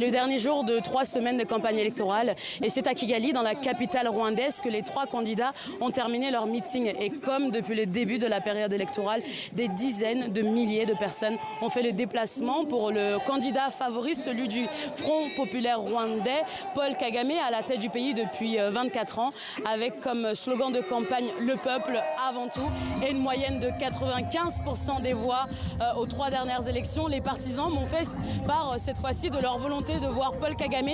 Le dernier jour de 3 semaines de campagne électorale, et c'est à Kigali, dans la capitale rwandaise, que les 3 candidats ont terminé leur meeting. Et comme depuis le début de la période électorale, des dizaines de milliers de personnes ont fait le déplacement pour le candidat favori, celui du Front populaire rwandais, Paul Kagame, à la tête du pays depuis 24 ans, avec comme slogan de campagne « Le peuple avant tout » et une moyenne de 95% des voix aux 3 dernières élections. Les partisans m'ont fait part cette fois-ci de leur volonté de voir Paul Kagame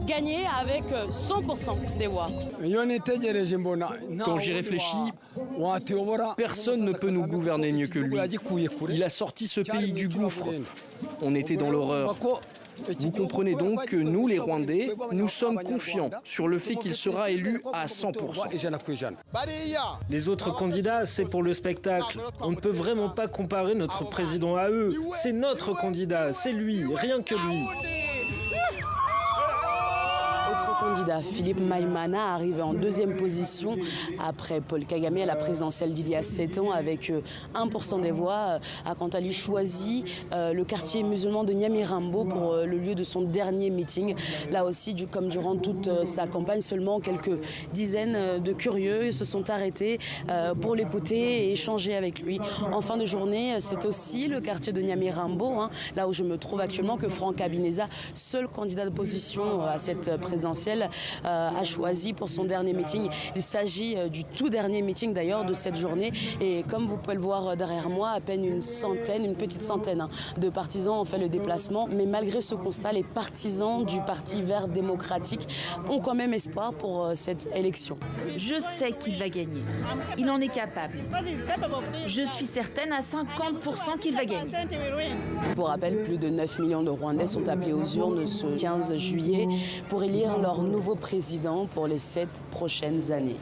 gagner avec 100% des voix. Quand j'y réfléchis, personne ne peut nous gouverner mieux que lui. Il a sorti ce pays du gouffre. On était dans l'horreur. Vous comprenez donc que nous, les Rwandais, nous sommes confiants sur le fait qu'il sera élu à 100%. Les autres candidats, c'est pour le spectacle. On ne peut vraiment pas comparer notre président à eux. C'est notre candidat, c'est lui, rien que lui. Candidat Philippe Maïmana arrive en 2e position après Paul Kagame à la présidentielle d'il y a 7 ans avec 1% des voix. A quant à lui choisi le quartier musulman de Nyamirambo pour le lieu de son dernier meeting. Là aussi, comme durant toute sa campagne, seulement quelques dizaines de curieux se sont arrêtés pour l'écouter et échanger avec lui. En fin de journée, c'est aussi le quartier de Nyamirambo, là où je me trouve actuellement, que Franck Habineza, seul candidat d'opposition à cette présidentielle, a choisi pour son dernier meeting. Il s'agit du tout dernier meeting d'ailleurs de cette journée, et comme vous pouvez le voir derrière moi, à peine une petite centaine de partisans ont fait le déplacement. Mais malgré ce constat, les partisans du Parti vert démocratique ont quand même espoir pour cette élection. Je sais qu'il va gagner. Il en est capable. Je suis certaine à 50% qu'il va gagner. Pour rappel, plus de 9 millions de Rwandais sont appelés aux urnes ce 15 juillet pour élire leur nouveau président pour les 7 prochaines années.